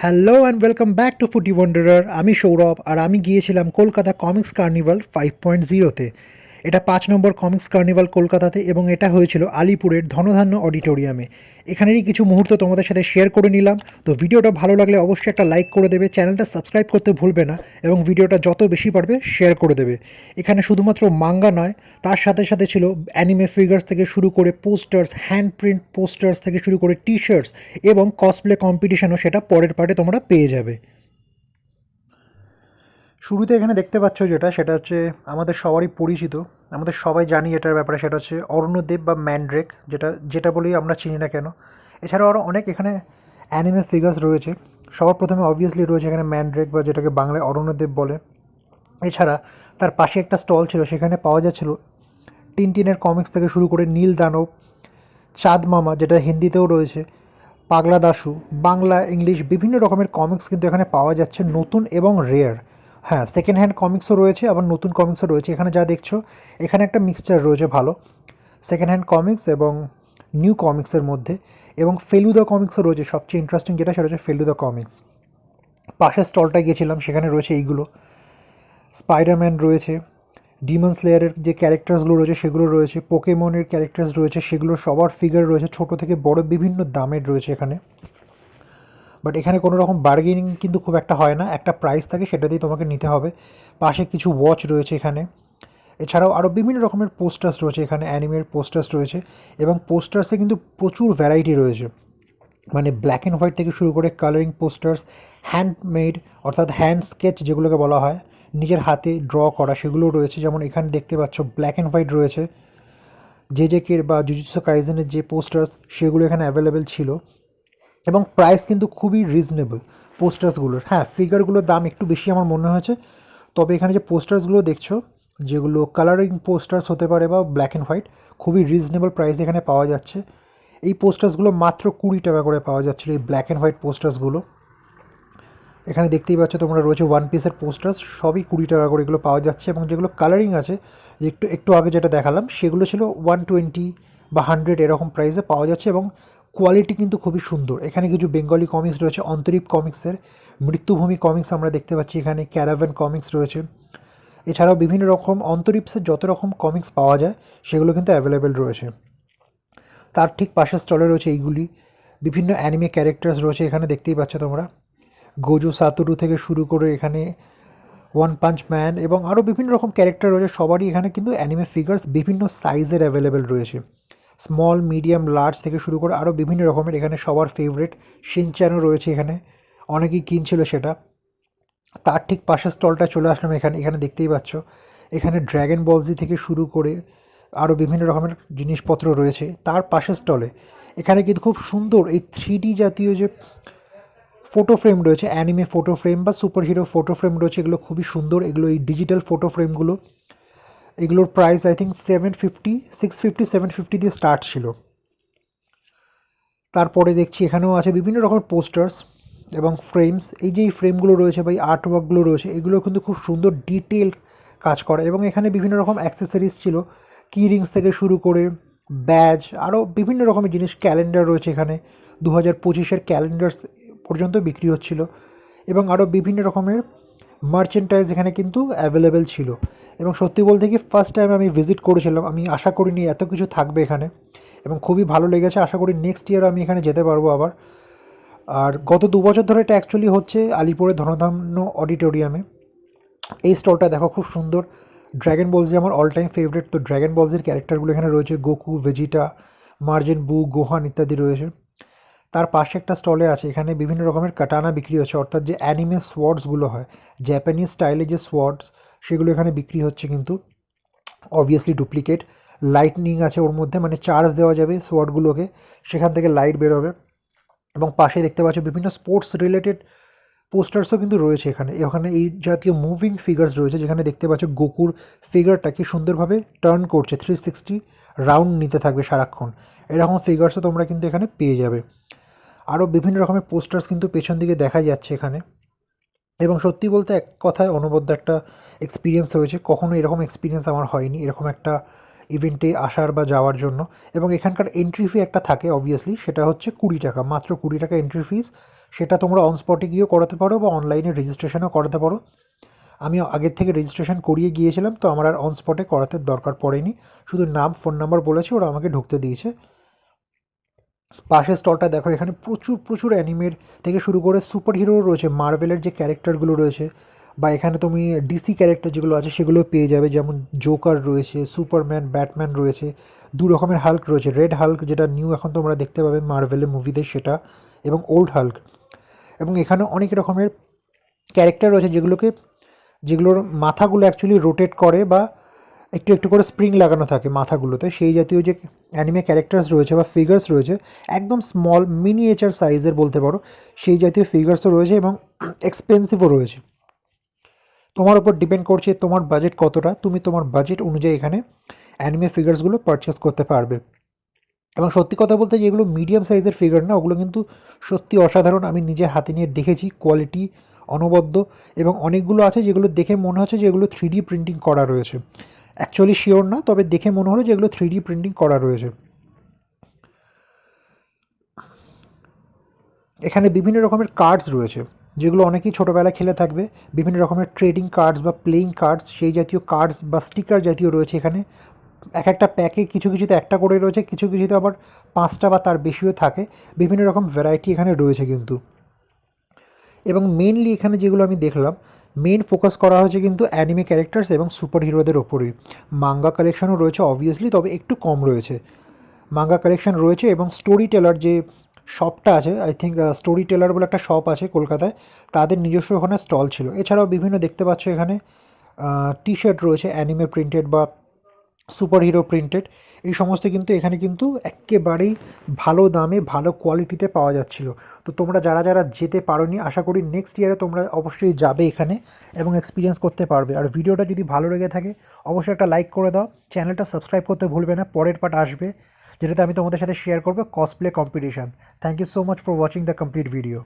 Hello and welcome back to ফুটি wanderer. আমি সৌরভ আর আমি গিয়েছিলাম কলকাতা কমিক্স কার্নিভাল 5.0-তে। এটা 5 নম্বর কমিক্স কার্নিভাল কলকাতাতে এবং এটা হয়েছিল আলিপুরের ধনধান্য অডিটোরিয়ামে। এখানেরই কিছু মুহূর্ত তোমাদের সাথে শেয়ার করে নিলাম। তো ভিডিওটা ভালো লাগলে অবশ্যই একটা লাইক করে দেবে, চ্যানেলটা সাবস্ক্রাইব করতে ভুলবে না এবং ভিডিওটা যত বেশি পারবে শেয়ার করে দেবে। এখানে শুধুমাত্র মাঙ্গা নয়, তার সাথে সাথে ছিল অ্যানিমে ফিগার্স থেকে শুরু করে পোস্টার্স, হ্যান্ড প্রিন্ট পোস্টার্স থেকে শুরু করে টি শার্টস এবং কসপ্লে কম্পিটিশনও সেটা পরের পার্টে তোমরা পেয়ে যাবে। শুরুতে এখানে দেখতে পাচ্ছ যেটা, সেটা হচ্ছে আমাদের সবারই পরিচিত, আমাদের সবাই জানি এটার ব্যাপারে, সেটা হচ্ছে অরণ্যদেব বা ম্যান্ড্রেক, যেটা যেটা বলেই আমরা চিনি না কেন। এছাড়াও আরও অনেক এখানে অ্যানিমে ফিগার্স রয়েছে। সবার প্রথমে অবভিয়াসলি রয়েছে এখানে ম্যান্ড্রেক, বা যেটাকে বাংলায় অরণ্যদেব বলে। এছাড়া তার পাশে একটা স্টল ছিল, সেখানে পাওয়া যাচ্ছিল টিনটিনের কমিক্স থেকে শুরু করে নীল দানব, চাঁদ মামা যেটা হিন্দিতেও রয়েছে, পাগলা দাশু, বাংলা, ইংলিশ বিভিন্ন রকমের কমিক্স কিন্তু এখানে পাওয়া যাচ্ছে, নতুন এবং রেয়ার। হ্যাঁ, সেকেন্ড হ্যান্ড কমিক্সও রয়েছে, আবার নতুন কমিক্সও রয়েছে। এখানে যা দেখছো, এখানে একটা মিক্সচার রয়েছে ভালো সেকেন্ড হ্যান্ড কমিক্স এবং নিউ কমিক্সের মধ্যে। এবং ফেলুদা কমিক্সও রয়েছে, সবচেয়ে ইন্টারেস্টিং যেটা সেটা হচ্ছে ফেলুদা কমিক্স। পাশের স্টলটায় গিয়েছিলাম, সেখানে রয়েছে এইগুলো, স্পাইডারম্যান রয়েছে, ডিমন স্লেয়ারের যে ক্যারেক্টার্সগুলো রয়েছে সেগুলো রয়েছে, পোকেমনের ক্যারেক্টার্স রয়েছে, সেগুলো সবার ফিগার রয়েছে, ছোট থেকে বড় বিভিন্ন দামের রয়েছে এখানে। বাট এখানে কোনো রকম বার্গেনিং কিন্তু খুব একটা হয় না, একটা প্রাইস থাকে, সেটা দিয়ে তোমাকে নিতে হবে। পাশে কিছু ওয়াচ রয়েছে এখানে। এছাড়াও আরও বিভিন্ন রকমের পোস্টার্স রয়েছে এখানে, অ্যানিমের পোস্টার্স রয়েছে। এবং পোস্টার্সে কিন্তু প্রচুর ভ্যারাইটি রয়েছে, মানে ব্ল্যাক অ্যান্ড হোয়াইট থেকে শুরু করে কালারিং পোস্টার্স, হ্যান্ডমেড অর্থাৎ হ্যান্ড স্কেচ যেগুলোকে বলা হয়, নিজের হাতে ড্র করা, সেগুলো রয়েছে। যেমন এখানে দেখতে পাচ্ছ ব্ল্যাক অ্যান্ড হোয়াইট রয়েছে, জেজেকের বা জুজুৎসু কাইজেনের যে পোস্টার্স সেগুলো এখানে অ্যাভেলেবেল ছিল। এবং প্রাইস কিন্তু খুবই রিজনেবল পোস্টার্সগুলোর। হ্যাঁ, ফিগারগুলোর দাম একটু বেশি আমার মনে হয়েছে, তবে এখানে যে পোস্টার্সগুলো দেখছো, যেগুলো কালারিং পোস্টার্স হতে পারে বা ব্ল্যাক অ্যান্ড হোয়াইট, খুবই রিজনেবল প্রাইস এখানে পাওয়া যাচ্ছে। এই পোস্টার্সগুলো মাত্র 20 টাকা করে পাওয়া যাচ্ছিলো, এই ব্ল্যাক অ্যান্ড হোয়াইট পোস্টার্সগুলো। এখানে দেখতেই পাচ্ছ তোমরা, রয়েছে ওয়ান পিসের পোস্টার্স, সবই 20 টাকা করে এগুলো পাওয়া যাচ্ছে। এবং যেগুলো কালারিং আছে, একটু একটু আগে যেটা দেখালাম, সেগুলো ছিল 120 বা 100 এরকম প্রাইসে পাওয়া যাচ্ছে। এবং কোয়ালিটি কিন্তু খুবই সুন্দর। এখানে কিছু বেঙ্গলি কমিক্স রয়েছে, অন্তরীপ কমিক্সের, মৃত্যুভূমি কমিক্স আমরা দেখতে পাচ্ছি এখানে, ক্যারাভ্যান কমিক্স রয়েছে। এছাড়াও বিভিন্ন রকম অন্তরীপসের যত রকম কমিক্স পাওয়া যায় সেগুলো কিন্তু অ্যাভেলেবেল রয়েছে। তার ঠিক পাশের স্টলে রয়েছে এইগুলি, বিভিন্ন অ্যানিমে ক্যারেক্টার্স রয়েছে এখানে, দেখতেই পাচ্ছ তোমরা। গোজো সাতোরু থেকে শুরু করে এখানে ওয়ান পাঞ্চ ম্যান এবং আরও বিভিন্ন রকম ক্যারেক্টার রয়েছে, সবারই এখানে কিন্তু অ্যানিমে ফিগার্স বিভিন্ন সাইজের অ্যাভেলেবেল রয়েছে, স্মল, মিডিয়াম, লার্জ থেকে শুরু করে আরও বিভিন্ন রকমের। এখানে সবার ফেভারিট শিনচ্যানও রয়েছে এখানে, অনেকেই কিনছিল সেটা। তার ঠিক পাশের স্টলটা চলে আসলাম এখানে। এখানে দেখতেই পাচ্ছ, এখানে ড্র্যাগন বলজি থেকে শুরু করে আরও বিভিন্ন রকমের জিনিসপত্র রয়েছে। তার পাশের স্টলে এখানে কিন্তু খুব সুন্দর এই 3D জাতীয় যে ফটো ফ্রেম রয়েছে, অ্যানিমে ফটো ফ্রেম বা সুপার হিরো ফটো ফ্রেম রয়েছে, এগুলো খুবই সুন্দর। এগুলো এই ডিজিটাল ফটো ফ্রেমগুলো, এগুলোর প্রাইস আই থিঙ্ক 750, 650, 750 দিয়ে স্টার্ট ছিল। তারপরে দেখছি এখানেও আছে বিভিন্ন রকমের পোস্টার্স এবং ফ্রেমস। এই যে এই ফ্রেমগুলো রয়েছে বা এই আর্ট ওয়ার্কগুলো রয়েছে, এগুলো কিন্তু খুব সুন্দর ডিটেল কাজ করা। এবং এখানে বিভিন্ন রকম অ্যাক্সেসরিজ ছিল, কি রিংস থেকে শুরু করে ব্যাজ, আরও বিভিন্ন রকমের জিনিস, ক্যালেন্ডার রয়েছে এখানে, 2025-এর ক্যালেন্ডার্স পর্যন্ত বিক্রি হচ্ছিল। এবং আরও বিভিন্ন রকমের মার্চেন্টাইজ এখানে কিন্তু অ্যাভেলেবেল ছিল। এবং সত্যি বলতে কি, ফার্স্ট টাইম আমি ভিজিট করেছিলাম, আমি আশা করিনি এত কিছু থাকবে এখানে, এবং খুবই ভালো লেগেছে। আশা করি নেক্সট ইয়ারও আমি এখানে যেতে পারবো আবার। আর গত 2 বছর ধরে এটা অ্যাকচুয়ালি হচ্ছে আলিপুরের ধনধান্য অডিটোরিয়ামে। এই স্টলটা দেখো, খুব সুন্দর। ড্র্যাগন বলজি আমার অল টাইম ফেভারিট, তো ড্র্যাগন বলজির ক্যারেক্টারগুলো এখানে রয়েছে, গোকু, ভেজিটা, মার্জেন বু, গোহান ইত্যাদি রয়েছে। তার পাশে একটা স্টলে আছে, এখানে বিভিন্ন রকমের কাটানা বিক্রি হচ্ছে, অর্থাৎ যে অ্যানিমে সোয়ার্ডসগুলো হয়, জাপানিজ স্টাইলে যে সোয়ার্ডস, সেগুলো এখানে বিক্রি হচ্ছে। কিন্তু অবভিয়াসলি ডুপ্লিকেট, লাইটনিং আছে ওর মধ্যে, মানে চার্জ দেওয়া যাবে সোয়ার্ডগুলোকে, সেখান থেকে লাইট বেরোবে। এবং পাশে দেখতে পাচ্ছ বিভিন্ন স্পোর্টস রিলেটেড পোস্টার্সও কিন্তু রয়েছে এখানে। এখানে এই জাতীয় মুভিং ফিগার্স রয়েছে, যেখানে দেখতে পাচ্ছ গোকুর ফিগারটাকে সুন্দরভাবে টার্ন করছে, 360 রাউন্ড নিতে থাকবে সারাক্ষণ। এরকম ফিগার্সও তোমরা কিন্তু এখানে পেয়ে যাবে। আরও বিভিন্ন রকমের পোস্টার্স কিন্তু পেছন দিকে দেখা যাচ্ছে এখানে। এবং সত্যি বলতে এক কথায় অনবদ্য একটা এক্সপিরিয়েন্স হয়েছে, কখনো এরকম এক্সপিরিয়েন্স আমার হয়নি, এরকম একটা ইভেন্টে আসার বা যাওয়ার জন্য। এবং এখানকার এন্ট্রি ফি একটা থাকে অবভিয়াসলি, সেটা হচ্ছে 20 টাকা, মাত্র 20 টাকা এন্ট্রি ফিস। সেটা তোমরা অন স্পটে গিয়েও করাতে পারো বা অনলাইনে রেজিস্ট্রেশনও করাতে পারো। আমি আগের থেকে রেজিস্ট্রেশন করিয়ে গিয়েছিলাম, তো আমার আর অন স্পটে করাতে দরকার পড়েনি, শুধু নাম ফোন নাম্বার বলেছে, ওরা আমাকে ঢুকতে দিয়েছে। পাশের স্টলটা দেখো, এখানে প্রচুর প্রচুর অ্যানিমের থেকে শুরু করে সুপার হিরো রয়েছে, মার্ভেলের যে ক্যারেক্টারগুলো রয়েছে, বা এখানে তুমি ডিসি ক্যারেক্টার যেগুলো আছে সেগুলো পেয়ে যাবে, যেমন জোকার রয়েছে, সুপারম্যান, ব্যাটম্যান রয়েছে, দু রকমের হাল্ক রয়েছে, রেড হাল্ক যেটা নিউ এখন তোমরা দেখতে পাবে মার্ভেলের মুভিতে সেটা, এবং ওল্ড হাল্ক। এবং এখানে অনেক রকমের ক্যারেক্টার রয়েছে যেগুলোর মাথাগুলো অ্যাকচুয়ালি রোটেট করে বা একটু একটু করে স্প্রিং লাগানো থাকে মাথাগুলোতে, সেই জাতীয় যে অ্যানিমে ক্যারেক্টার্স রয়েছে বা ফিগার্স রয়েছে, একদম স্মল মিনিয়েচার সাইজের বলতে পারো, সেই জাতীয় ফিগার্সও রয়েছে এবং এক্সপেন্সিভও রয়েছে। তোমার উপর ডিপেন্ড করছে তোমার বাজেট কতটা, তুমি তোমার বাজেট অনুযায়ী এখানে অ্যানিমে ফিগার্সগুলো পারচেস করতে পারবে। এবং সত্যি কথা বলতে যেগুলো মিডিয়াম সাইজের ফিগার না, ওগুলো কিন্তু সত্যি অসাধারণ, আমি নিজের হাতে নিয়ে দেখেছি, কোয়ালিটি অনবদ্য। এবং অনেকগুলো আছে যেগুলো দেখে মনে হচ্ছে যে এগুলো 3D প্রিন্টিং করা রয়েছে, অ্যাকচুয়ালি শিওর না, তবে দেখে মনে হলো যে এগুলো 3D প্রিন্টিং করা রয়েছে। এখানে বিভিন্ন রকমের কার্ডস রয়েছে, যেগুলো অনেকেই ছোটোবেলায় খেলে থাকবে, বিভিন্ন রকমের ট্রেডিং কার্ডস বা প্লেইং কার্ডস, সেই জাতীয় কার্ডস বা স্টিকার জাতীয় রয়েছে এখানে। এক একটা প্যাকে কিছু কিছুতে একটা করে রয়েছে, কিছু কিছুতে আবার 5টা বা তার বেশিও থাকে, বিভিন্ন রকম ভ্যারাইটি এখানে রয়েছে কিন্তু। এবং মেনলি এখানে যেগুলো আমি দেখলাম, মেন ফোকাস করা হয়েছে কিন্তু অ্যানিমে ক্যারেক্টার্স এবং সুপার হিরোদের ওপরেই। মাঙ্গা কালেকশনও রয়েছে অবভিয়াসলি, তবে একটু কম রয়েছে। মাঙ্গা কালেকশন রয়েছে এবং স্টোরি টেলার যে শপটা আছে, আই থিঙ্ক স্টোরি টেলার বলে একটা শপ আছে কলকাতায়, তাদের নিজস্ব ওখানে স্টল ছিল। এছাড়াও বিভিন্ন দেখতে পাচ্ছ এখানে টি শার্ট রয়েছে অ্যানিমে প্রিন্টেড বা সুপার হিরো প্রিন্টেড, এই সমস্ত কিন্তু এখানে কিন্তু একেবারেই ভালো দামে ভালো কোয়ালিটিতে পাওয়া যাচ্ছিল। তো তোমরা যারা যারা যেতে পারোনি, আশা করি নেক্সট ইয়ারে তোমরা অবশ্যই যাবে এখানে এবং এক্সপিরিয়েন্স করতে পারবে। আর ভিডিওটা যদি ভালো লেগে থাকে অবশ্যই একটা লাইক করে দাও, চ্যানেলটা সাবস্ক্রাইব করতে ভুলবে না, পরের পার্ট আসবে যেটাতে আমি তোমাদের সাথে শেয়ার করবো cosplay competition. Thank you so much for watching the complete video.